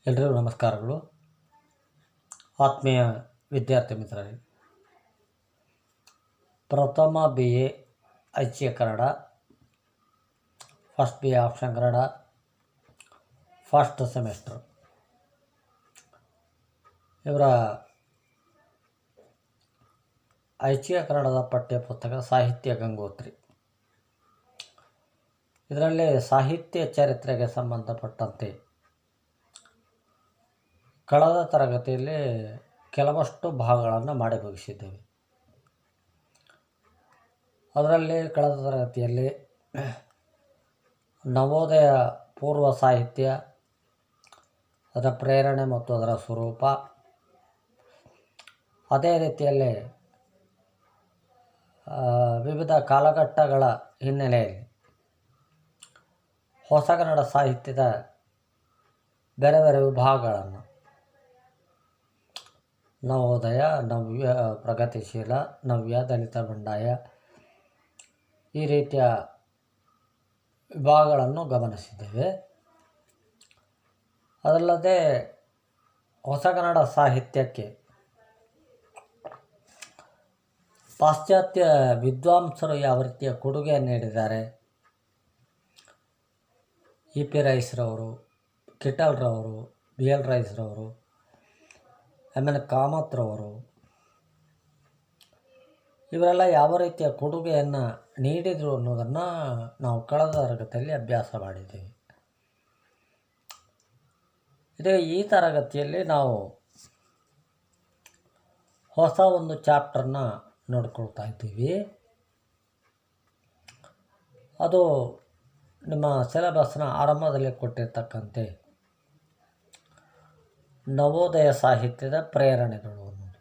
ಎಲ್ರಿಗೂ ನಮಸ್ಕಾರಗಳು. ಆತ್ಮೀಯ ವಿದ್ಯಾರ್ಥಿ ಮಿತ್ರರೇ, ಪ್ರಥಮ BA ಐಚ್ಛಿಕ Kannada, first BA option Kannada, first semester ಇವರ ಐಚ್ಛಿಕ ಕನ್ನಡದ ಪಠ್ಯ ಪುಸ್ತಕ ಸಾಹಿತ್ಯ ಗಂಗೋತ್ರಿ. ಇದರಲ್ಲಿ ಸಾಹಿತ್ಯ ಚರಿತ್ರೆಗೆ ಸಂಬಂಧಪಟ್ಟಂತೆ ಕಳೆದ ತರಗತಿಯಲ್ಲಿ ಕೆಲವಷ್ಟು ಭಾಗಗಳನ್ನು ಮಾಡಿ ಮುಗಿಸಿದ್ದೇವೆ. ಅದರಲ್ಲಿ ಕಳೆದ ತರಗತಿಯಲ್ಲಿ ನವೋದಯ ಪೂರ್ವ ಸಾಹಿತ್ಯ, ಅದರ ಪ್ರೇರಣೆ ಮತ್ತು ಅದರ ಸ್ವರೂಪ, ಅದೇ ರೀತಿಯಲ್ಲಿ ವಿವಿಧ ಕಾಲಘಟ್ಟಗಳ ಹಿನ್ನೆಲೆಯಲ್ಲಿ ಹೊಸಗನ್ನಡ ಸಾಹಿತ್ಯದ ಬೇರೆ ಬೇರೆ ವಿಭಾಗಗಳನ್ನು ನವೋದಯ, ನವ್ಯ, ಪ್ರಗತಿಶೀಲ, ನವ್ಯ, ದಲಿತ ಬಂಡಾಯ ಈ ರೀತಿಯ ವಿಭಾಗಗಳನ್ನು ಗಮನಿಸಿದ್ದೇವೆ. ಅದಲ್ಲದೆ ಹೊಸಗನ್ನಡ ಸಾಹಿತ್ಯಕ್ಕೆ ಪಾಶ್ಚಾತ್ಯ ವಿದ್ವಾಂಸರು ಯಾವ ರೀತಿಯ ಕೊಡುಗೆ ನೀಡಿದ್ದಾರೆ, EP ರೈಸ್ರವರು, ಕಿಟಲ್ರವರು, BL ರೈಸ್ರವರು, ಆಮೇಲೆ ಕಾಮತ್ರವರು, ಇವರೆಲ್ಲ ಯಾವ ರೀತಿಯ ಕೊಡುಗೆಯನ್ನು ನೀಡಿದರು ಅನ್ನೋದನ್ನು ನಾವು ಕಳೆದ ತರಗತಿಯಲ್ಲಿ ಅಭ್ಯಾಸ ಮಾಡಿದ್ದೀವಿ. ಇದೇ ಈ ತರಗತಿಯಲ್ಲಿ ನಾವು ಹೊಸ ಒಂದು ಚಾಪ್ಟರ್ನ ನೋಡ್ಕೊಳ್ತಾ ಇದ್ದೀವಿ. ಅದು ನಿಮ್ಮ ಸಿಲೆಬಸ್ನ ಆರಂಭದಲ್ಲಿ ಕೊಟ್ಟಿರ್ತಕ್ಕಂತೆ ನವೋದಯ ಸಾಹಿತ್ಯದ ಪ್ರೇರಣೆಗಳು ಅನ್ನೋದು.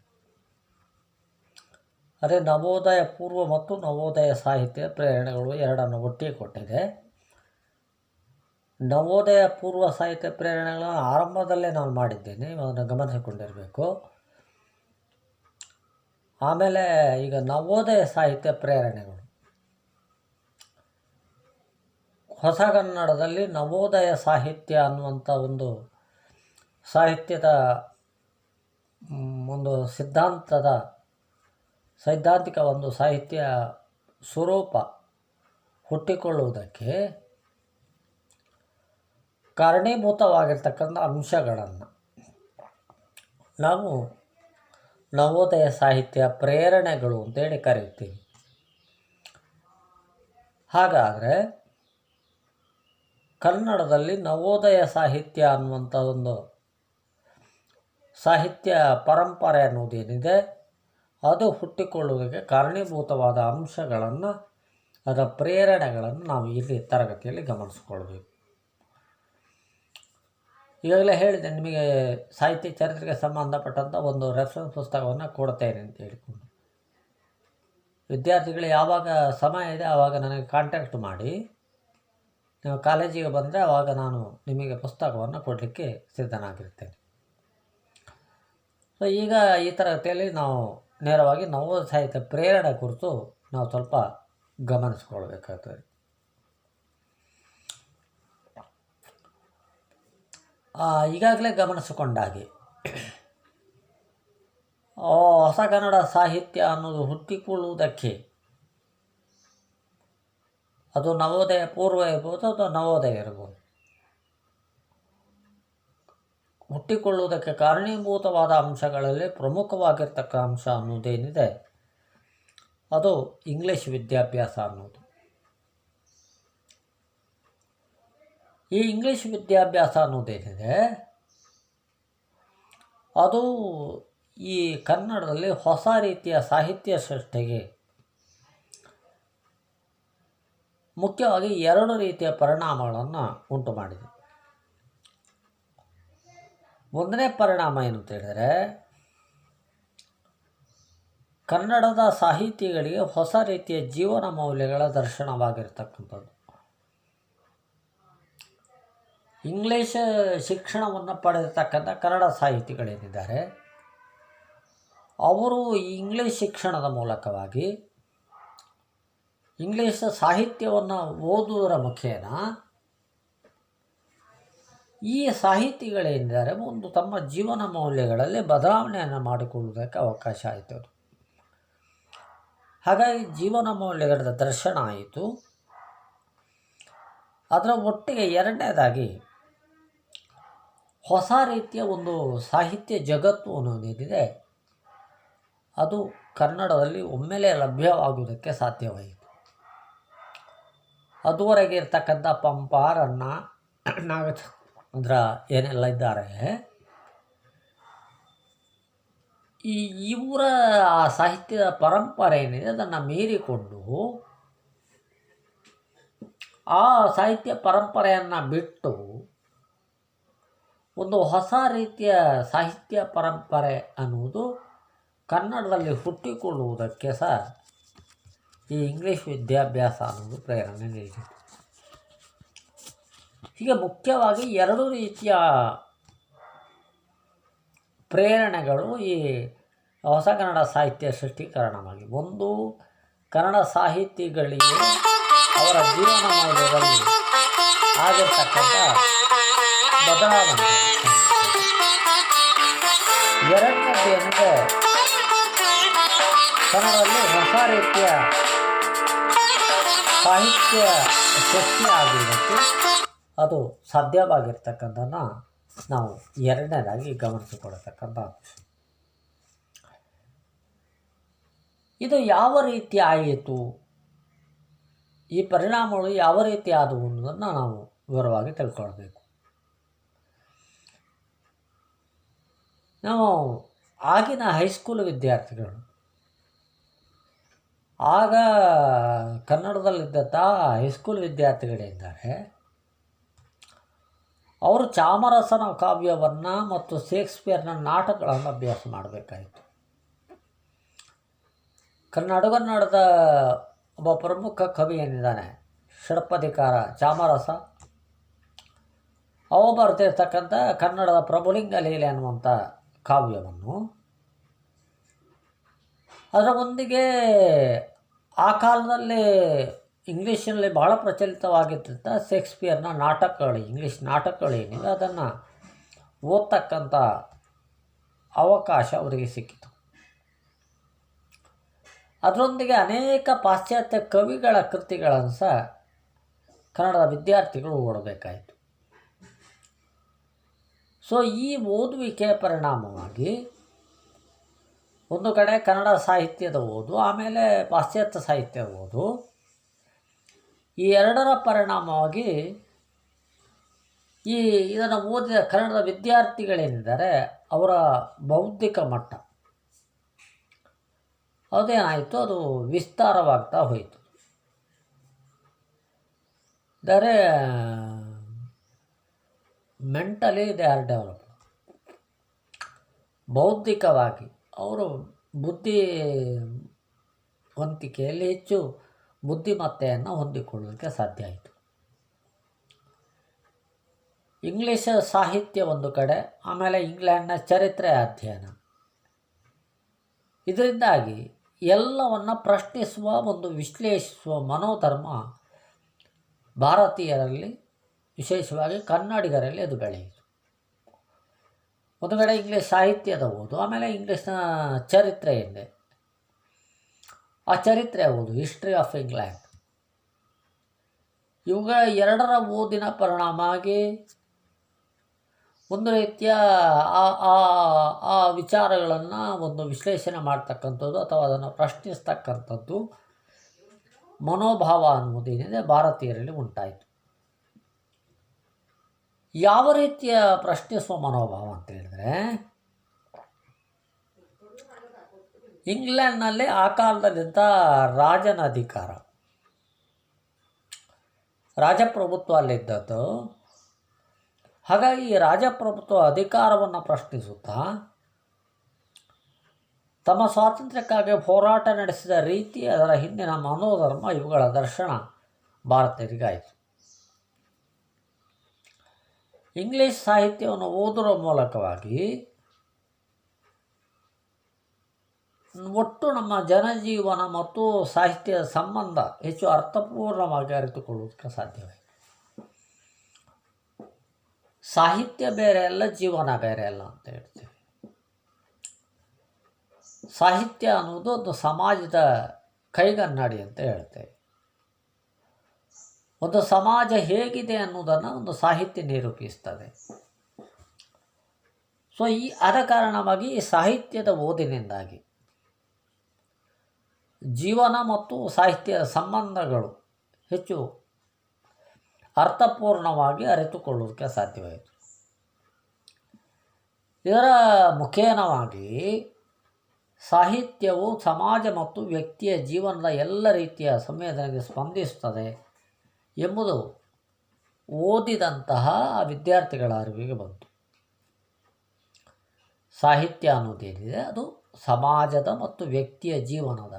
ಅದೇ ನವೋದಯ ಪೂರ್ವ ಮತ್ತು ನವೋದಯ ಸಾಹಿತ್ಯದ ಪ್ರೇರಣೆಗಳು ಎರಡನ್ನು ಒಟ್ಟಿಗೆ ಕೊಟ್ಟಿದೆ. ನವೋದಯ ಪೂರ್ವ ಸಾಹಿತ್ಯ ಪ್ರೇರಣೆಗಳನ್ನು ಆರಂಭದಲ್ಲೇ ನಾನು ಮಾಡಿದ್ದೇನೆ, ಅದನ್ನು ಗಮನಿಸಿಕೊಂಡಿರಬೇಕು. ಆಮೇಲೆ ಈಗ ನವೋದಯ ಸಾಹಿತ್ಯ ಪ್ರೇರಣೆಗಳು, ಹೊಸಗನ್ನಡದಲ್ಲಿ ನವೋದಯ ಸಾಹಿತ್ಯ ಅನ್ನುವಂಥ ಒಂದು ಸಾಹಿತ್ಯದ ಒಂದು ಸೈದ್ಧಾಂತಿಕ ಒಂದು ಸಾಹಿತ್ಯ ಸ್ವರೂಪ ಹುಟ್ಟಿಕೊಳ್ಳುವುದಕ್ಕೆ ಕಾರಣೀಭೂತವಾಗಿರ್ತಕ್ಕಂಥ ಅಂಶಗಳನ್ನು ನಾವು ನವೋದಯ ಸಾಹಿತ್ಯ ಪ್ರೇರಣೆಗಳು ಅಂತೇಳಿ ಕರೀತೀವಿ. ಹಾಗಾದರೆ ಕನ್ನಡದಲ್ಲಿ ನವೋದಯ ಸಾಹಿತ್ಯ ಅನ್ನುವಂಥ ಒಂದು ಸಾಹಿತ್ಯ ಪರಂಪರೆ ಅನ್ನೋದೇನಿದೆ ಅದು ಹುಟ್ಟಿಕೊಳ್ಳುವುದಕ್ಕೆ ಕಾರಣೀಭೂತವಾದ ಅಂಶಗಳನ್ನು, ಅದರ ಪ್ರೇರಣೆಗಳನ್ನು ನಾವು ಇಲ್ಲಿ ತರಗತಿಯಲ್ಲಿ ಗಮನಿಸಿಕೊಳ್ಬೇಕು. ಈಗಾಗಲೇ ಹೇಳಿದೆ, ನಿಮಗೆ ಸಾಹಿತ್ಯ ಚರಿತ್ರೆಗೆ ಸಂಬಂಧಪಟ್ಟಂಥ ಒಂದು ರೆಫರೆನ್ಸ್ ಪುಸ್ತಕವನ್ನು ಕೊಡ್ತೇನೆ ಅಂತ ಹೇಳಿಕೊಂಡು, ವಿದ್ಯಾರ್ಥಿಗಳು ಯಾವಾಗ ಸಮಯ ಇದೆ ಆವಾಗ ನನಗೆ ಕಾಂಟ್ಯಾಕ್ಟ್ ಮಾಡಿ. ನೀವು ಕಾಲೇಜಿಗೆ ಬಂದರೆ ಆವಾಗ ನಾನು ನಿಮಗೆ ಪುಸ್ತಕವನ್ನು ಕೊಡಲಿಕ್ಕೆ ಸಿದ್ಧನಾಗಿರ್ತೇನೆ. ಸೊ ಈಗ ಈ ತರಗತಿಯಲ್ಲಿ ನಾವು ನೇರವಾಗಿ ನವೋದಯ ಸಾಹಿತ್ಯ ಪ್ರೇರಣೆ ಕುರಿತು ನಾವು ಸ್ವಲ್ಪ ಗಮನಿಸ್ಕೊಳ್ಬೇಕಾಗ್ತದೆ. ಈಗಾಗಲೇ ಗಮನಿಸಿಕೊಂಡಾಗೆ ಹೊಸಗನ್ನಡ ಸಾಹಿತ್ಯ ಅನ್ನೋದು ಹುಟ್ಟಿಕೊಳ್ಳುವುದಕ್ಕೆ ಅದು ನವೋದಯ ಪೂರ್ವ ಇರ್ಬೋದು ಅಥವಾ ನವೋದಯ ಇರ್ಬೋದು, ಹುಟ್ಟಿಕೊಳ್ಳುವುದಕ್ಕೆ ಕಾರಣೀಭೂತವಾದ ಅಂಶಗಳಲ್ಲಿ ಪ್ರಮುಖವಾಗಿರ್ತಕ್ಕ ಅಂಶ ಅನ್ನೋದೇನಿದೆ ಅದು ಇಂಗ್ಲೀಷ್ ವಿದ್ಯಾಭ್ಯಾಸ ಅನ್ನೋದು. ಈ ಇಂಗ್ಲೀಷ್ ವಿದ್ಯಾಭ್ಯಾಸ ಅನ್ನೋದೇನಿದೆ ಅದು ಈ ಕನ್ನಡದಲ್ಲಿ ಹೊಸ ರೀತಿಯ ಸಾಹಿತ್ಯ ಸೃಷ್ಟಿಗೆ ಮುಖ್ಯವಾಗಿ ಎರಡು ರೀತಿಯ ಪರಿಣಾಮಗಳನ್ನು ಉಂಟು ಮಾಡಿದೆ. ಒಂದನೇ ಪರಿಣಾಮ ಏನು ಅಂತ ಹೇಳಿದರೆ, ಕನ್ನಡದ ಸಾಹಿತಿಗಳಿಗೆ ಹೊಸ ರೀತಿಯ ಜೀವನ ಮೌಲ್ಯಗಳ ದರ್ಶನವಾಗಿರ್ತಕ್ಕಂಥದ್ದು. ಇಂಗ್ಲೀಷ್ ಶಿಕ್ಷಣವನ್ನು ಪಡೆದಿರ್ತಕ್ಕಂಥ ಕನ್ನಡ ಸಾಹಿತಿಗಳೇನಿದ್ದಾರೆ ಅವರು ಇಂಗ್ಲೀಷ್ ಶಿಕ್ಷಣದ ಮೂಲಕವಾಗಿ ಇಂಗ್ಲೀಷ್ ಸಾಹಿತ್ಯವನ್ನು ಓದುವುದರ ಮುಖೇನ ಈ ಸಾಹಿತಿಗಳೇನಿದ್ದಾರೆ ಒಂದು ತಮ್ಮ ಜೀವನ ಮೌಲ್ಯಗಳಲ್ಲಿ ಬದಲಾವಣೆಯನ್ನು ಮಾಡಿಕೊಳ್ಳುವುದಕ್ಕೆ ಅವಕಾಶ ಆಯಿತು. ಹಾಗಾಗಿ ಜೀವನ ಮೌಲ್ಯಗಳ ದರ್ಶನ ಆಯಿತು. ಅದರ ಒಟ್ಟಿಗೆ ಎರಡನೇದಾಗಿ ಹೊಸ ರೀತಿಯ ಒಂದು ಸಾಹಿತ್ಯ ಜಗತ್ತು ಅನ್ನೋದೇನಿದೆ ಅದು ಕನ್ನಡದಲ್ಲಿ ಒಮ್ಮೆಲೇ ಲಭ್ಯವಾಗುವುದಕ್ಕೆ ಸಾಧ್ಯವಾಯಿತು. ಅದುವರೆಗೆ ಇರ್ತಕ್ಕಂಥ ಪಂಪ, ರನ್ನ, ನಾಗಚಂದ್ರ ಏನೆಲ್ಲ ಇದ್ದಾರೆ, ಇವರ ಆ ಸಾಹಿತ್ಯದ ಪರಂಪರೆ ಏನಿದೆ ಅದನ್ನು ಮೀರಿಕೊಂಡು ಆ ಸಾಹಿತ್ಯ ಪರಂಪರೆಯನ್ನು ಬಿಟ್ಟು ಒಂದು ಹೊಸ ರೀತಿಯ ಸಾಹಿತ್ಯ ಪರಂಪರೆ ಅನ್ನುವುದು ಕನ್ನಡದಲ್ಲಿ ಹುಟ್ಟಿಕೊಳ್ಳುವುದಕ್ಕೆ ಸಹ ಈ ಇಂಗ್ಲೀಷ್ ವಿದ್ಯಾಭ್ಯಾಸ ಅನ್ನೋದು ಪ್ರೇರಣೆ ನೀಡಿತು. ಹೀಗೆ ಮುಖ್ಯವಾಗಿ ಎರಡು ರೀತಿಯ ಪ್ರೇರಣೆಗಳು ಈ ಹೊಸ ಕನ್ನಡ ಸಾಹಿತ್ಯ ಸೃಷ್ಟಿಕರಣವಾಗಿ, ಒಂದು ಕನ್ನಡ ಸಾಹಿತಿಗಳಿಗೆ ಅವರ ಜೀವನ ಮೌಲ್ಯದಲ್ಲಿ ಆಗಿರ್ತಕ್ಕಂಥ ಬದಲಾವಣೆ, ಎರಡನೇದೇನಿದೆ ಕನ್ನಡದಲ್ಲಿ ಹೊಸ ರೀತಿಯ ಸಾಹಿತ್ಯ ಸೃಷ್ಟಿಯಾಗುವುದಕ್ಕೆ ಅದು ಸಾಧ್ಯವಾಗಿರ್ತಕ್ಕಂಥದ್ದನ್ನು ನಾವು ಎರಡನೇದಾಗಿ ಗಮನಿಸಿಕೊಳ್ತಕ್ಕಂಥ ಅಂಶ. ಇದು ಯಾವ ರೀತಿ ಆಯಿತು, ಈ ಪರಿಣಾಮಗಳು ಯಾವ ರೀತಿ ಆದವು ಅನ್ನೋದನ್ನು ನಾವು ವಿವರವಾಗಿ ತಿಳ್ಕೊಳ್ಬೇಕು. ನಾವು ಆಗಿನ ಹೈಸ್ಕೂಲ್ ವಿದ್ಯಾರ್ಥಿಗಳು, ಆಗ ಕನ್ನಡದಲ್ಲಿದ್ದಂಥ ಹೈಸ್ಕೂಲ್ ವಿದ್ಯಾರ್ಥಿಗಳಿದ್ದಾರೆ, ಅವರು ಚಾಮರಸನ ಕಾವ್ಯವನ್ನು ಮತ್ತು ಶೇಕ್ಸ್ಪಿಯರ್ನ ನಾಟಕಗಳನ್ನು ಅಭ್ಯಾಸ ಮಾಡಬೇಕಾಯಿತು. ಕನ್ನಡದ ಒಬ್ಬ ಪ್ರಮುಖ ಕವಿ ಏನಿದ್ದಾನೆ ಷಡಪದಿಕಾರ ಚಾಮರಸ, ಅವ ಬರ್ತಿರ್ತಕ್ಕಂಥ ಕನ್ನಡದ ಪ್ರಭುಲಿಂಗ ಲೀಲೆ ಅನ್ನುವಂಥ ಕಾವ್ಯವನ್ನು, ಅದರ ಒಂದಿಗೆ ಆ ಕಾಲದಲ್ಲಿ ಇಂಗ್ಲೀಷಿನಲ್ಲಿ ಬಹಳ ಪ್ರಚಲಿತವಾಗಿದ್ದಂಥ ಶೇಕ್ಸ್ಪಿಯರ್ನ ನಾಟಕಗಳು, ಇಂಗ್ಲೀಷ್ ನಾಟಕಗಳೇನಿವೆ ಅದನ್ನು ಓದ್ತಕ್ಕಂಥ ಅವಕಾಶ ಅವರಿಗೆ ಸಿಕ್ಕಿತು. ಅದರೊಂದಿಗೆ ಅನೇಕ ಪಾಶ್ಚಾತ್ಯ ಕವಿಗಳ ಕೃತಿಗಳನ್ನು ಸಹ ಕನ್ನಡದ ವಿದ್ಯಾರ್ಥಿಗಳು ಓದಬೇಕಾಯಿತು. ಸೊ ಈ ಓದುವಿಕೆಯ ಪರಿಣಾಮವಾಗಿ ಒಂದು ಕಡೆ ಕನ್ನಡ ಸಾಹಿತ್ಯದ ಓದು, ಆಮೇಲೆ ಪಾಶ್ಚಾತ್ಯ ಸಾಹಿತ್ಯದ ಓದು, ಈ ಎರಡರ ಪರಿಣಾಮವಾಗಿ ಇದನ್ನು ಓದಿದ ಕನ್ನಡದ ವಿದ್ಯಾರ್ಥಿಗಳೇನಿದ್ದಾರೆ ಅವರ ಬೌದ್ಧಿಕ ಮಟ್ಟ ಅದೇನಾಯಿತು, ಅದು ವಿಸ್ತಾರವಾಗ್ತಾ ಹೋಯಿತು. ಅಂದರೆ ಮೆಂಟಲಿ ದೇ ಆರ್ ಡೆವಲಪ್, ಬೌದ್ಧಿಕವಾಗಿ ಅವರು ಬುದ್ಧಿವಂತಿಕೆಯಲ್ಲಿ ಹೆಚ್ಚು ಬುದ್ಧಿಮತ್ತೆಯನ್ನು ಹೊಂದಿಕೊಳ್ಳೋದಕ್ಕೆ ಸಾಧ್ಯ ಆಯಿತು. ಇಂಗ್ಲೀಷ್ ಸಾಹಿತ್ಯ ಒಂದು ಕಡೆ, ಆಮೇಲೆ ಇಂಗ್ಲೆಂಡ್ನ ಚರಿತ್ರೆ ಅಧ್ಯಯನ, ಇದರಿಂದಾಗಿ ಎಲ್ಲವನ್ನು ಪ್ರಶ್ನಿಸುವ ಒಂದು ವಿಶ್ಲೇಷಿಸುವ ಮನೋಧರ್ಮ ಭಾರತೀಯರಲ್ಲಿ, ವಿಶೇಷವಾಗಿ ಕನ್ನಡಿಗರಲ್ಲಿ ಅದು ಬೆಳೆಯಿತು. ಒಂದು ಕಡೆ ಇಂಗ್ಲೀಷ್ ಸಾಹಿತ್ಯದ ಓದು, ಆಮೇಲೆ ಇಂಗ್ಲೀಷ್ನ ಚರಿತ್ರೆ ಇದೆ, ಆ ಚರಿತ್ರೆ ಓದು, ಹಿಸ್ಟ್ರಿ ಆಫ್ ಇಂಗ್ಲೆಂಡ್, ಇವುಗಳ ಎರಡರ ಓದಿನ ಪರಿಣಾಮ ಆಗಿ ಒಂದು ರೀತಿಯ ಆ ವಿಚಾರಗಳನ್ನು ಒಂದು ವಿಶ್ಲೇಷಣೆ ಮಾಡ್ತಕ್ಕಂಥದ್ದು ಅಥವಾ ಅದನ್ನು ಪ್ರಶ್ನಿಸ್ತಕ್ಕಂಥದ್ದು ಮನೋಭಾವ ಅನ್ನುವುದೇನಿದೆ ಭಾರತೀಯರಲ್ಲಿ ಉಂಟಾಯಿತು. ಯಾವ ರೀತಿಯ ಪ್ರಶ್ನಿಸುವ ಮನೋಭಾವ ಅಂತ ಹೇಳಿದ್ರೆ, ಇಂಗ್ಲೆಂಡ್ನಲ್ಲಿ ಆ ಕಾಲದಲ್ಲಿದ್ದ ರಾಜನ ಅಧಿಕಾರ, ರಾಜಪ್ರಭುತ್ವ ಅಲ್ಲಿದ್ದದ್ದು. ಹಾಗಾಗಿ ರಾಜಪ್ರಭುತ್ವ ಅಧಿಕಾರವನ್ನು ಪ್ರಶ್ನಿಸುತ್ತಾ ತಮ್ಮ ಸ್ವಾತಂತ್ರ್ಯಕ್ಕಾಗಿ ಹೋರಾಟ ನಡೆಸಿದ ರೀತಿ, ಅದರ ಹಿಂದಿನ ಮನೋಧರ್ಮ, ಇವುಗಳ ದರ್ಶನ ಭಾರತೀಯರಿಗಾಯಿತು. ಇಂಗ್ಲೀಷ್ ಸಾಹಿತ್ಯವನ್ನು ಓದುವ ಮೂಲಕವಾಗಿ ಒಟ್ಟು ನಮ್ಮ ಜನಜೀವನ ಮತ್ತು ಸಾಹಿತ್ಯದ ಸಂಬಂಧ ಹೆಚ್ಚು ಅರ್ಥಪೂರ್ಣವಾಗಿ ಅರಿತುಕೊಳ್ಳುವುದಕ್ಕೆ ಸಾಧ್ಯವಾಯಿತು. ಸಾಹಿತ್ಯ ಬೇರೆ ಅಲ್ಲ, ಜೀವನ ಬೇರೆ ಅಲ್ಲ ಅಂತ ಹೇಳ್ತೀವಿ. ಸಾಹಿತ್ಯ ಅನ್ನೋದು ಒಂದು ಸಮಾಜದ ಕೈಗನ್ನಡಿ ಅಂತ ಹೇಳ್ತೇವೆ. ಒಂದು ಸಮಾಜ ಹೇಗಿದೆ ಅನ್ನೋದನ್ನು ಒಂದು ಸಾಹಿತ್ಯ ನಿರೂಪಿಸ್ತದೆ. ಸೊ ಆದ ಕಾರಣವಾಗಿ ಈ ಸಾಹಿತ್ಯದ ಓದಿನಿಂದಾಗಿ ಜೀವನ ಮತ್ತು ಸಾಹಿತ್ಯದ ಸಂಬಂಧಗಳು ಹೆಚ್ಚು ಅರ್ಥಪೂರ್ಣವಾಗಿ ಅರಿತುಕೊಳ್ಳೋದಕ್ಕೆ ಸಾಧ್ಯವಾಯಿತು. ಇದರ ಮುಖೇನವಾಗಿ ಸಾಹಿತ್ಯವು ಸಮಾಜ ಮತ್ತು ವ್ಯಕ್ತಿಯ ಜೀವನದ ಎಲ್ಲ ರೀತಿಯ ಸಂವೇದನೆಗೆ ಸ್ಪಂದಿಸುತ್ತದೆ ಎಂಬುದು ಓದಿದಂತಹ ವಿದ್ಯಾರ್ಥಿಗಳ ಅರಿವಿಗೆ ಬಂತು. ಸಾಹಿತ್ಯ ಅನ್ನೋದೇನಿದೆ ಅದು ಸಮಾಜದ ಮತ್ತು ವ್ಯಕ್ತಿಯ ಜೀವನದ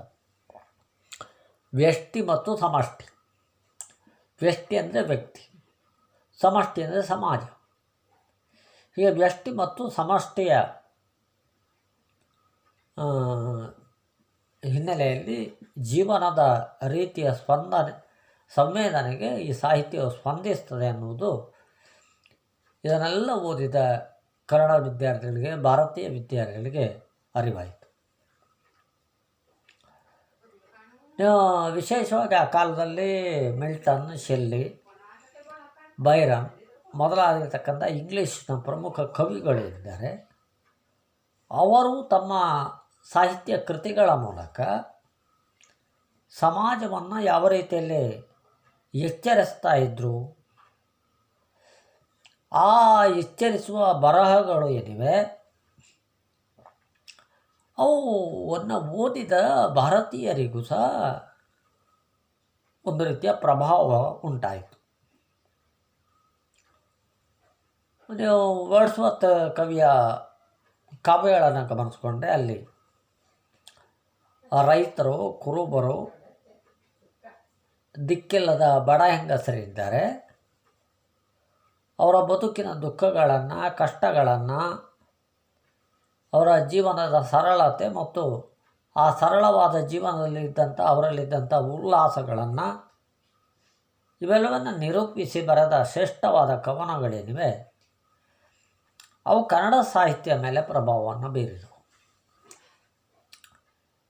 ವ್ಯಷ್ಟಿ ಮತ್ತು ಸಮಷ್ಟಿ. ವ್ಯಷ್ಟಿ ಅಂದರೆ ವ್ಯಕ್ತಿ, ಸಮಷ್ಟಿ ಅಂದರೆ ಸಮಾಜ. ಹೀಗೆ ವ್ಯಷ್ಟಿ ಮತ್ತು ಸಮಷ್ಟಿಯ ಹಿನ್ನೆಲೆಯಲ್ಲಿ ಜೀವನದ ರೀತಿಯ ಸಂವೇದನೆಗೆ ಈ ಸಾಹಿತ್ಯವು ಸ್ಪಂದಿಸ್ತದೆ ಅನ್ನುವುದು ಇದನ್ನೆಲ್ಲ ಓದಿದ ಕನ್ನಡ ವಿದ್ಯಾರ್ಥಿಗಳಿಗೆ, ಭಾರತೀಯ ವಿದ್ಯಾರ್ಥಿಗಳಿಗೆ ಅರಿವಾಯಿತು. ವಿಶೇಷವಾಗಿ ಆ ಕಾಲದಲ್ಲಿ ಮಿಲ್ಟನ್, ಶೆಲ್ಲಿ, ಬೈರನ್ ಮೊದಲಾಗಿರ್ತಕ್ಕಂಥ ಇಂಗ್ಲೀಷ್ನ ಪ್ರಮುಖ ಕವಿಗಳಿದ್ದಾರೆ. ಅವರು ತಮ್ಮ ಸಾಹಿತ್ಯ ಕೃತಿಗಳ ಮೂಲಕ ಸಮಾಜವನ್ನು ಯಾವ ರೀತಿಯಲ್ಲಿ ಎಚ್ಚರಿಸ್ತಾ ಇದ್ದರು, ಆ ಎಚ್ಚರಿಸುವ ಬರಹಗಳು ಏನಿವೆ ಅವನ್ನು ಓದಿದ ಭಾರತೀಯರಿಗೂ ಸಹ ಒಂದು ರೀತಿಯ ಪ್ರಭಾವ ಉಂಟಾಯಿತು. ನೀವು ವರ್ಡ್ಸ್ವರ್ತ್ ಕವಿಯ ಕಾವ್ಯಗಳನ್ನು ಗಮನಿಸ್ಕೊಂಡ್ರೆ ಅಲ್ಲಿ ರೈತರು, ಕುರುಬರು, ದಿಕ್ಕಿಲ್ಲದ ಬಡ ಹೆಂಗಸರಿದ್ದಾರೆ. ಅವರ ಬದುಕಿನ ದುಃಖಗಳನ್ನು, ಕಷ್ಟಗಳನ್ನು, ಅವರ ಜೀವನದ ಸರಳತೆ ಮತ್ತು ಆ ಸರಳವಾದ ಜೀವನದಲ್ಲಿದ್ದಂಥ ಅವರಲ್ಲಿದ್ದಂಥ ಉಲ್ಲಾಸಗಳನ್ನು ಇವೆಲ್ಲವನ್ನು ನಿರೂಪಿಸಿ ಬರೆದ ಶ್ರೇಷ್ಠವಾದ ಕವನಗಳೇನಿವೆ ಅವು ಕನ್ನಡ ಸಾಹಿತ್ಯ ಮೇಲೆ ಪ್ರಭಾವವನ್ನು ಬೀರಿದವು.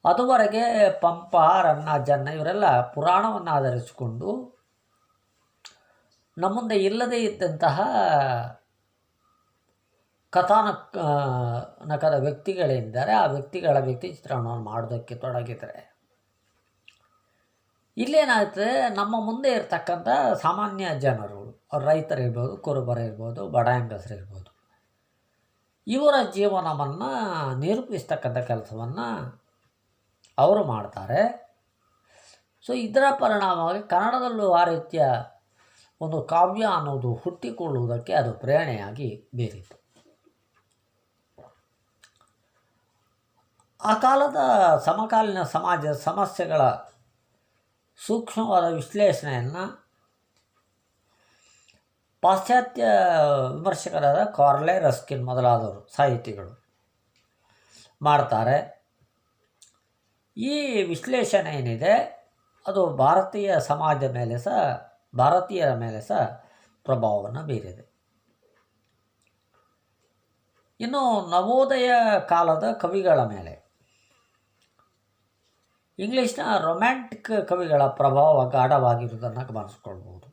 ಅದುವರೆಗೆ ಪಂಪ, ರನ್ನ, ಜನ್ನ ಇವರೆಲ್ಲ ಪುರಾಣವನ್ನು ಆಧರಿಸಿಕೊಂಡು ನಮ್ಮ ಮುಂದೆ ಇಲ್ಲದೇ ಇದ್ದಂತಹ ಕಥಾನಕದ ವ್ಯಕ್ತಿಗಳಿದ್ದಾರೆ. ಆ ವ್ಯಕ್ತಿಗಳ ವ್ಯಕ್ತಿ ಚಿತ್ರಣವನ್ನು ಮಾಡೋದಕ್ಕೆ ತೊಡಗಿದರೆ ಇಲ್ಲೇನಾಗ್ತದೆ, ನಮ್ಮ ಮುಂದೆ ಇರ್ತಕ್ಕಂಥ ಸಾಮಾನ್ಯ ಜನರು, ರೈತರಿರ್ಬೋದು, ಕುರುಬರಿರ್ಬೋದು, ಬಡ ಹೆಂಗಸರಿರ್ಬೋದು, ಇವರ ಜೀವನವನ್ನು ನಿರೂಪಿಸ್ತಕ್ಕಂಥ ಕೆಲಸವನ್ನು ಅವರು ಮಾಡ್ತಾರೆ. ಸೊ ಇದರ ಪರಿಣಾಮವಾಗಿ ಕನ್ನಡದಲ್ಲೂ ಆ ರೀತಿಯ ಒಂದು ಕಾವ್ಯ ಅನ್ನೋದು ಹುಟ್ಟಿಕೊಳ್ಳುವುದಕ್ಕೆ ಅದು ಪ್ರೇರಣೆಯಾಗಿ ಬೀರಿತು. ಆ ಕಾಲದ ಸಮಕಾಲೀನ ಸಮಾಜದ ಸಮಸ್ಯೆಗಳ ಸೂಕ್ಷ್ಮವಾದ ವಿಶ್ಲೇಷಣೆಯನ್ನು ಪಾಶ್ಚಾತ್ಯ ವಿಮರ್ಶಕರಾದ ಕಾರ್ಲೆ, ರಸ್ಕಿನ್ ಮೊದಲಾದವರು ಸಾಹಿತಿಗಳು ಮಾಡ್ತಾರೆ. ಈ ವಿಶ್ಲೇಷಣೆ ಏನಿದೆ ಅದು ಭಾರತೀಯ ಸಮಾಜದ ಮೇಲೆ ಸಹ, ಭಾರತೀಯರ ಮೇಲೆ ಸಹ ಪ್ರಭಾವವನ್ನು ಬೀರಿದೆ. ಇನ್ನು ನವೋದಯ ಕಾಲದ ಕವಿಗಳ ಮೇಲೆ ಇಂಗ್ಲೀಷ್ನ ರೊಮ್ಯಾಂಟಿಕ್ ಕವಿಗಳ ಪ್ರಭಾವ ಗಾಢವಾಗಿರುವುದನ್ನು ಗಮನಿಸ್ಕೊಳ್ಬೋದು.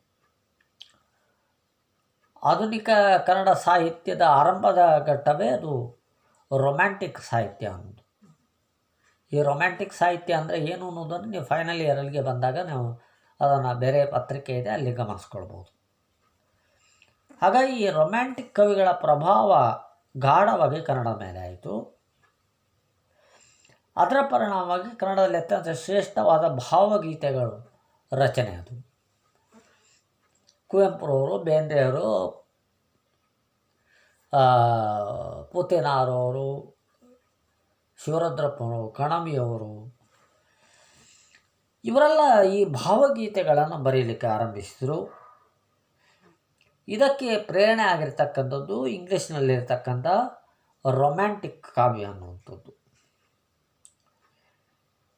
ಆಧುನಿಕ ಕನ್ನಡ ಸಾಹಿತ್ಯದ ಆರಂಭದ ಘಟ್ಟವೇ ಅದು ರೊಮ್ಯಾಂಟಿಕ್ ಸಾಹಿತ್ಯ ಅನ್ನೋದು. ಈ ರೊಮ್ಯಾಂಟಿಕ್ ಸಾಹಿತ್ಯ ಅಂದರೆ ಏನು ಅನ್ನೋದನ್ನು ನೀವು ಫೈನಲ್ ಇಯರಲ್ಲಿಗೆ ಬಂದಾಗ ನಾವು ಅದನ್ನು ಬೇರೆ ಪತ್ರಿಕೆ ಇದೆ ಅಲ್ಲಿ ಗಮನಿಸ್ಕೊಳ್ಬೋದು. ಹಾಗಾಗಿ ಈ ರೊಮ್ಯಾಂಟಿಕ್ ಕವಿಗಳ ಪ್ರಭಾವ ಗಾಢವಾಗಿ ಕನ್ನಡ ಮೇಲೆ ಆಯಿತು. ಅದರ ಪರಿಣಾಮವಾಗಿ ಕನ್ನಡದಲ್ಲಿ ಅತ್ಯಂತ ಶ್ರೇಷ್ಠವಾದ ಭಾವಗೀತೆಗಳು ರಚನೆ ಅದು. ಕುವೆಂಪುರವರು, ಬೇಂದ್ರೆಯವರು, ಪೂತಿನಾರವರು, ಶಿವರುದ್ರಪ್ಪನವರು, ಕಣವಿಯವರು ಇವರೆಲ್ಲ ಈ ಭಾವಗೀತೆಗಳನ್ನು ಬರೀಲಿಕ್ಕೆ ಆರಂಭಿಸಿದರು. ಇದಕ್ಕೆ ಪ್ರೇರಣೆ ಆಗಿರ್ತಕ್ಕಂಥದ್ದು ಇಂಗ್ಲೀಷ್ನಲ್ಲಿರ್ತಕ್ಕಂಥ ರೊಮ್ಯಾಂಟಿಕ್ ಕಾವ್ಯ ಅನ್ನುವಂಥದ್ದು.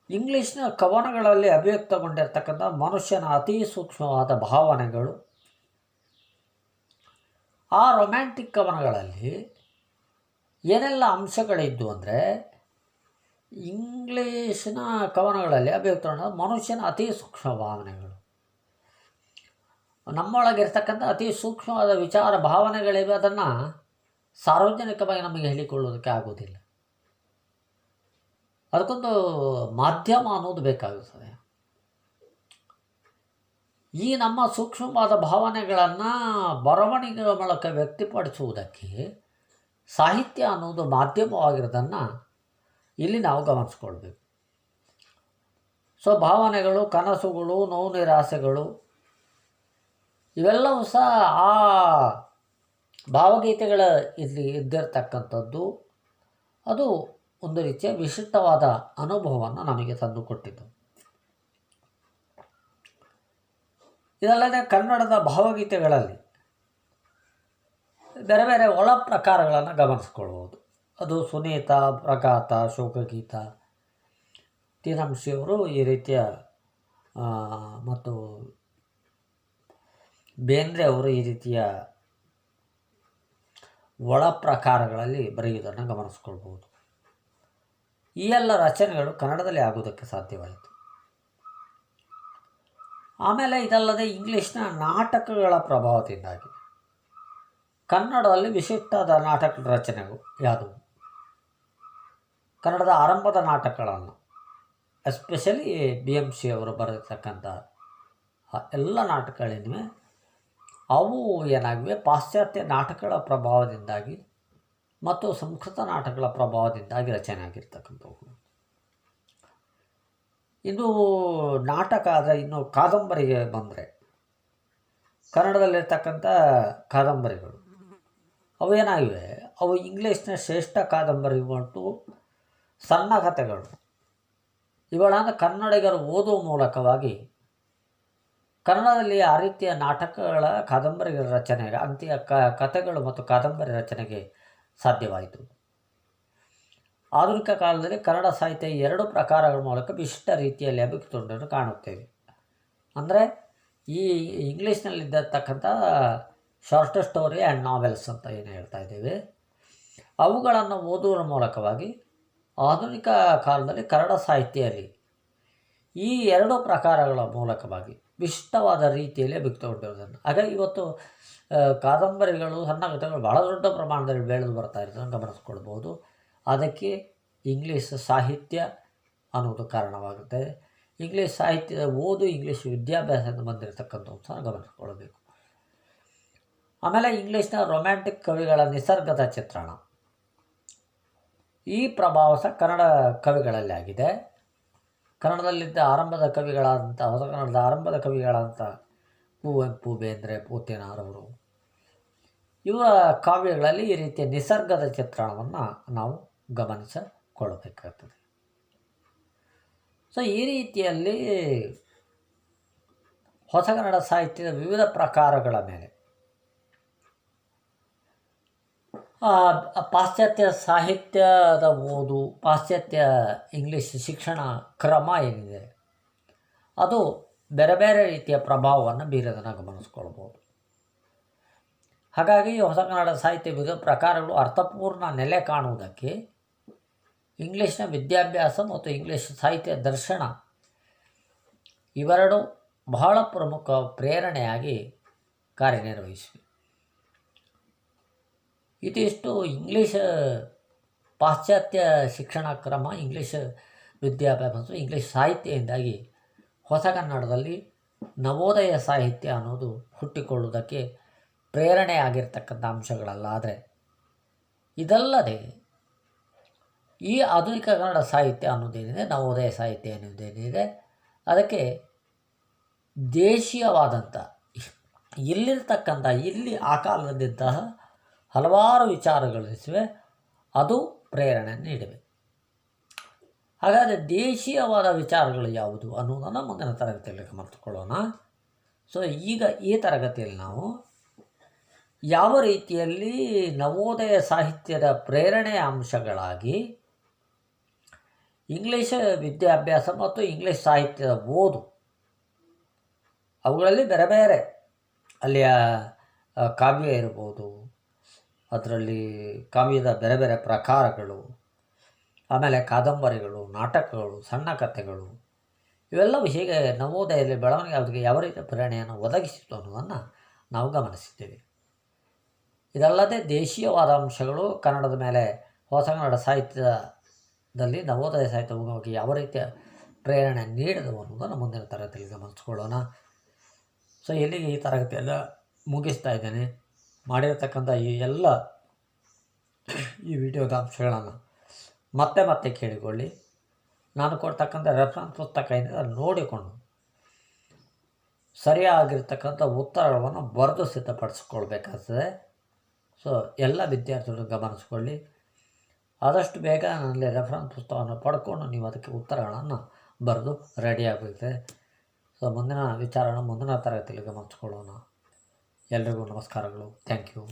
ಇಂಗ್ಲೀಷ್ನ ಕವನಗಳಲ್ಲಿ ಅಭಿವ್ಯಕ್ತಗೊಂಡಿರ್ತಕ್ಕಂಥ ಮನುಷ್ಯನ ಅತಿ ಸೂಕ್ಷ್ಮವಾದ ಭಾವನೆಗಳು, ಆ ರೊಮ್ಯಾಂಟಿಕ್ ಕವನಗಳಲ್ಲಿ ಏನೆಲ್ಲ ಅಂಶಗಳಿದ್ದು ಅಂದರೆ, ಇಂಗ್ಲೀಷಿನ ಕವನಗಳಲ್ಲಿ ಅಭಿವ್ಯಕ್ತ ಮನುಷ್ಯನ ಅತಿ ಸೂಕ್ಷ್ಮ ಭಾವನೆಗಳು, ನಮ್ಮೊಳಗಿರ್ತಕ್ಕಂಥ ಅತಿ ಸೂಕ್ಷ್ಮವಾದ ವಿಚಾರ ಭಾವನೆಗಳಿವೆ. ಅದನ್ನು ಸಾರ್ವಜನಿಕವಾಗಿ ನಮಗೆ ಹೇಳಿಕೊಳ್ಳೋದಕ್ಕೆ ಆಗೋದಿಲ್ಲ. ಅದಕ್ಕೊಂದು ಮಾಧ್ಯಮ ಅನ್ನೋದು ಬೇಕಾಗುತ್ತದೆ. ಈ ನಮ್ಮ ಸೂಕ್ಷ್ಮವಾದ ಭಾವನೆಗಳನ್ನು ಬರವಣಿಗೆಗಳ ಮೂಲಕ ವ್ಯಕ್ತಪಡಿಸುವುದಕ್ಕೆ ಸಾಹಿತ್ಯ ಅನ್ನೋದು ಮಾಧ್ಯಮವಾಗಿರೋದನ್ನು ಇಲ್ಲಿ ನಾವು ಗಮನಿಸ್ಕೊಳ್ಬೇಕು. ಸೊ ಭಾವನೆಗಳು, ಕನಸುಗಳು, ನೋವು ನಿರಾಸೆಗಳು ಇವೆಲ್ಲವೂ ಸಹ ಆ ಭಾವಗೀತೆಗಳ ಇಲ್ಲಿ ಇದ್ದಿರ್ತಕ್ಕಂಥದ್ದು. ಅದು ಒಂದು ರೀತಿಯ ವಿಶಿಷ್ಟವಾದ ಅನುಭವವನ್ನು ನಮಗೆ ತಂದುಕೊಟ್ಟಿದ್ದು. ಇದಲ್ಲದೆ ಕನ್ನಡದ ಭಾವಗೀತೆಗಳಲ್ಲಿ ಬೇರೆ ಬೇರೆ ಒಳ ಪ್ರಕಾರಗಳನ್ನು ಗಮನಿಸ್ಕೊಳ್ಬೋದು. ಅದು ಸುನೀತ, ಪ್ರಗಾತ, ಶೋಕಗೀತ, ತೀನಂಶಿಯವರು ಈ ರೀತಿಯ ಮತ್ತು ಬೇಂದ್ರೆ ಅವರು ಈ ರೀತಿಯ ಒಳ ಪ್ರಕಾರಗಳಲ್ಲಿ ಬರೆಯುವುದನ್ನು ಗಮನಿಸ್ಕೊಳ್ಬೋದು. ಈ ಎಲ್ಲ ರಚನೆಗಳು ಕನ್ನಡದಲ್ಲಿ ಆಗುವುದಕ್ಕೆ ಸಾಧ್ಯವಾಯಿತು. ಆಮೇಲೆ ಇದಲ್ಲದೆ ಇಂಗ್ಲೀಷ್ನ ನಾಟಕಗಳ ಪ್ರಭಾವದಿಂದಾಗಿ ಕನ್ನಡದಲ್ಲಿ ವಿಶಿಷ್ಟವಾದ ನಾಟಕ ರಚನೆಗಳು ಯಾವುವು? ಕನ್ನಡದ ಆರಂಭದ ನಾಟಕಗಳನ್ನು, ಎಸ್ಪೆಷಲಿ BMC ಅವರು ಬರೆದಿರ್ತಕ್ಕಂಥ ಎಲ್ಲ ನಾಟಕಗಳೇನಿವೆ ಅವು ಏನಾಗಿವೆ, ಪಾಶ್ಚಾತ್ಯ ನಾಟಕಗಳ ಪ್ರಭಾವದಿಂದಾಗಿ ಮತ್ತು ಸಂಸ್ಕೃತ ನಾಟಕಗಳ ಪ್ರಭಾವದಿಂದಾಗಿ ರಚನೆ ಆಗಿರ್ತಕ್ಕಂಥವು. ಇನ್ನು ನಾಟಕ ಆದರೆ ಇನ್ನು ಕಾದಂಬರಿಗೆ ಬಂದರೆ, ಕನ್ನಡದಲ್ಲಿರ್ತಕ್ಕಂಥ ಕಾದಂಬರಿಗಳು ಅವು ಏನಾಗಿವೆ, ಅವು ಇಂಗ್ಲೀಷ್ನ ಶ್ರೇಷ್ಠ ಕಾದಂಬರಿ ಮತ್ತು ಸಣ್ಣ ಕಥೆಗಳು ಇವುಗಳನ್ನು ಕನ್ನಡಿಗರು ಓದುವ ಮೂಲಕವಾಗಿ ಕನ್ನಡದಲ್ಲಿ ಆ ರೀತಿಯ ನಾಟಕಗಳ, ಕಾದಂಬರಿಗಳ ರಚನೆಗೆ, ಅಂತ್ಯ ಕಥೆಗಳು ಮತ್ತು ಕಾದಂಬರಿ ರಚನೆಗೆ ಸಾಧ್ಯವಾಯಿತು. ಆಧುನಿಕ ಕಾಲದಲ್ಲಿ ಕನ್ನಡ ಸಾಹಿತ್ಯ ಎರಡು ಪ್ರಕಾರಗಳ ಮೂಲಕ ವಿಶಿಷ್ಟ ರೀತಿಯಲ್ಲಿ ಅಭಿವೃದ್ಧಿಯನ್ನು ಕಾಣುತ್ತೇವೆ. ಅಂದರೆ ಈ ಇಂಗ್ಲೀಷ್ನಲ್ಲಿದ್ದತಕ್ಕಂಥ ಶಾರ್ಟ್ ಸ್ಟೋರಿ ಆ್ಯಂಡ್ ನಾವೆಲ್ಸ್ ಅಂತ ಏನು ಹೇಳ್ತಾ ಇದ್ದೇವೆ, ಅವುಗಳನ್ನು ಓದುವ ಮೂಲಕವಾಗಿ ಆಧುನಿಕ ಕಾಲದಲ್ಲಿ ಕನ್ನಡ ಸಾಹಿತ್ಯದಲ್ಲಿ ಈ ಎರಡು ಪ್ರಕಾರಗಳ ಮೂಲಕವಾಗಿ ವಿಶಿಷ್ಟವಾದ ರೀತಿಯಲ್ಲಿ ಅಭಿವೃದ್ಧಿಗೊಂಡಿರೋದನ್ನು. ಹಾಗಾಗಿ ಇವತ್ತು ಕಾದಂಬರಿಗಳು, ಸಣ್ಣ ಕಥೆಗಳು ಬಹಳ ದೊಡ್ಡ ಪ್ರಮಾಣದಲ್ಲಿ ಬೆಳೆದು ಬರ್ತಾ ಇರೋದನ್ನು ಗಮನಿಸ್ಕೊಳ್ಬೋದು. ಅದಕ್ಕೆ ಇಂಗ್ಲೀಷ್ ಸಾಹಿತ್ಯ ಅನ್ನೋದು ಕಾರಣವಾಗುತ್ತೆ. ಇಂಗ್ಲೀಷ್ ಸಾಹಿತ್ಯದ ಓದು, ಇಂಗ್ಲೀಷ್ ವಿದ್ಯಾಭ್ಯಾಸದಿಂದ ಬಂದಿರತಕ್ಕಂಥದ್ದು ಸಹ ಗಮನಿಸ್ಕೊಳ್ಬೇಕು. ಆಮೇಲೆ ಇಂಗ್ಲೀಷ್ನ ರೊಮ್ಯಾಂಟಿಕ್ ಕವಿಗಳ ನಿಸರ್ಗದ ಚಿತ್ರಣ, ಈ ಪ್ರಭಾವ ಸಹ ಕನ್ನಡ ಕವಿಗಳಲ್ಲಿ ಆಗಿದೆ. ಕನ್ನಡದಲ್ಲಿದ್ದ ಆರಂಭದ ಕವಿಗಳಾದಂಥ, ಹೊಸ ಕನ್ನಡದ ಆರಂಭದ ಕವಿಗಳಾದಂಥ ಕುವೆಂಪು, ಬೇಂದ್ರೆ, ಪೂತಿನಾರವರು ಇವರ ಕಾವ್ಯಗಳಲ್ಲಿ ಈ ರೀತಿಯ ನಿಸರ್ಗದ ಚಿತ್ರಣವನ್ನು ನಾವು ಗಮನಿಸಿಕೊಳ್ಳಬೇಕಾಗ್ತದೆ. ಸೊ ಈ ರೀತಿಯಲ್ಲಿ ಹೊಸ ಕನ್ನಡ ಸಾಹಿತ್ಯದ ವಿವಿಧ ಪ್ರಕಾರಗಳ ಮೇಲೆ ಪಾಶ್ಚಾತ್ಯ ಸಾಹಿತ್ಯದ ಓದು, ಪಾಶ್ಚಾತ್ಯ ಇಂಗ್ಲೀಷ್ ಶಿಕ್ಷಣ ಕ್ರಮ ಏನಿದೆ ಅದು ಬೇರೆ ಬೇರೆ ರೀತಿಯ ಪ್ರಭಾವವನ್ನು ಬೀರೋದನ್ನು ಗಮನಿಸ್ಕೊಳ್ಬೋದು. ಹಾಗಾಗಿ ಹೊಸ ಕನ್ನಡ ಸಾಹಿತ್ಯ ವಿವಿಧ ಪ್ರಕಾರಗಳು ಅರ್ಥಪೂರ್ಣ ನೆಲೆ ಕಾಣುವುದಕ್ಕೆ ಇಂಗ್ಲೀಷ್ನ ವಿದ್ಯಾಭ್ಯಾಸ ಮತ್ತು ಇಂಗ್ಲೀಷ್ ಸಾಹಿತ್ಯ ದರ್ಶನ ಇವೆರಡು ಬಹಳ ಪ್ರಮುಖ ಪ್ರೇರಣೆಯಾಗಿ ಕಾರ್ಯನಿರ್ವಹಿಸಿವೆ. ಇದಿಷ್ಟು ಇಂಗ್ಲೀಷ್ ಪಾಶ್ಚಾತ್ಯ ಶಿಕ್ಷಣ ಕ್ರಮ, ಇಂಗ್ಲೀಷ್ ವಿದ್ಯಾಭ್ಯಾಸ ಮತ್ತು ಇಂಗ್ಲೀಷ್ ಸಾಹಿತ್ಯದಿಂದಾಗಿ ಹೊಸ ಕನ್ನಡದಲ್ಲಿ ನವೋದಯ ಸಾಹಿತ್ಯ ಅನ್ನೋದು ಹುಟ್ಟಿಕೊಳ್ಳುವುದಕ್ಕೆ ಪ್ರೇರಣೆ ಆಗಿರ್ತಕ್ಕಂಥ ಅಂಶಗಳಲ್ಲ. ಆದರೆ ಇದಲ್ಲದೆ ಈ ಆಧುನಿಕ ಕನ್ನಡ ಸಾಹಿತ್ಯ ಅನ್ನೋದೇನಿದೆ, ನವೋದಯ ಸಾಹಿತ್ಯ ಅನ್ನೋದೇನಿದೆ, ಅದಕ್ಕೆ ದೇಶೀಯವಾದಂಥ ಇಲ್ಲಿರ್ತಕ್ಕಂಥ, ಇಲ್ಲಿ ಆ ಕಾಲದಿದ್ದಂತಹ ಹಲವಾರು ವಿಚಾರಗಳಿವೆ, ಅದು ಪ್ರೇರಣೆ ನೀಡಿವೆ. ಹಾಗಾದರೆ ದೇಶೀಯವಾದ ವಿಚಾರಗಳು ಯಾವುದು ಅನ್ನೋದನ್ನು ಮುಂದಿನ ತರಗತಿಯಲ್ಲಿ ಗಮನಿಸಿಕೊಳ್ಳೋಣ. ಸೊ ಈಗ ಈ ತರಗತಿಯಲ್ಲಿ ನಾವು ಯಾವ ರೀತಿಯಲ್ಲಿ ನವೋದಯ ಸಾಹಿತ್ಯದ ಪ್ರೇರಣೆಯ ಅಂಶಗಳಾಗಿ ಇಂಗ್ಲೀಷ್ ವಿದ್ಯಾಭ್ಯಾಸ ಮತ್ತು ಇಂಗ್ಲೀಷ್ ಸಾಹಿತ್ಯದ ಓದು, ಅವುಗಳಲ್ಲಿ ಬೇರೆ ಬೇರೆ ಅಲ್ಲಿಯ ಕಾವ್ಯ ಇರ್ಬೋದು, ಅದರಲ್ಲಿ ಕಾವ್ಯದ ಬೇರೆ ಬೇರೆ ಪ್ರಕಾರಗಳು, ಆಮೇಲೆ ಕಾದಂಬರಿಗಳು, ನಾಟಕಗಳು, ಸಣ್ಣ ಕಥೆಗಳು, ಇವೆಲ್ಲವೂ ಹೇಗೆ ನವೋದಯದಲ್ಲಿ ಬೆಳವಣಿಗೆ ಅವರಿಗೆ ಯಾವ ರೀತಿಯ ಪ್ರೇರಣೆಯನ್ನು ಒದಗಿಸಿತು ಅನ್ನೋದನ್ನು ನಾವು ಗಮನಿಸಿದ್ದೇವೆ. ಇದಲ್ಲದೆ ದೇಶೀಯವಾದ ಅಂಶಗಳು ಕನ್ನಡದ ಮೇಲೆ ಹೊಸ ಕನ್ನಡ ಸಾಹಿತ್ಯದಲ್ಲಿ ನವೋದಯ ಸಾಹಿತ್ಯ ಮುಖವಾಗಿ ಯಾವ ರೀತಿಯ ಪ್ರೇರಣೆ ನೀಡಿದವು ಅನ್ನೋದನ್ನು ಮುಂದಿನ ತರಗತಿಯಲ್ಲಿ ಗಮನಿಸ್ಕೊಳ್ಳೋಣ. ಸೊ ಇಲ್ಲಿಗೆ ಈ ತರಗತಿಯೆಲ್ಲ ಮುಗಿಸ್ತಾ ಇದ್ದೇನೆ. ಮಾಡಿರ್ತಕ್ಕಂಥ ಈ ವಿಡಿಯೋದ ಅಂಶಗಳನ್ನು ಮತ್ತೆ ಕೇಳಿಕೊಳ್ಳಿ. ನಾನು ಕೊಡ್ತಕ್ಕಂಥ ರೆಫರೆನ್ಸ್ ಪುಸ್ತಕದಿಂದ ನೋಡಿಕೊಂಡು ಸರಿಯಾಗಿರ್ತಕ್ಕಂಥ ಉತ್ತರಗಳನ್ನು ಬರೆದು ಸಿದ್ಧಪಡಿಸ್ಕೊಳ್ಬೇಕಾಗ್ತದೆ. ಸೊ ಎಲ್ಲ ವಿದ್ಯಾರ್ಥಿಗಳು ಗಮನಿಸ್ಕೊಳ್ಳಿ. ಆದಷ್ಟು ಬೇಗ ನನ್ನಲ್ಲಿ ರೆಫರೆನ್ಸ್ ಪುಸ್ತಕವನ್ನು ಪಡ್ಕೊಂಡು ನೀವು ಅದಕ್ಕೆ ಉತ್ತರಗಳನ್ನು ಬರೆದು ರೆಡಿಯಾಗುತ್ತೆ. ಸೊ ಮುಂದಿನ ವಿಚಾರನ ಮುಂದಿನ ತರಗತಿಯಲ್ಲಿ ಗಮನಿಸ್ಕೊಳ್ಳೋಣ. ಎಲ್ರಿಗೂ ನಮಸ್ಕಾರಗಳು. Thank you.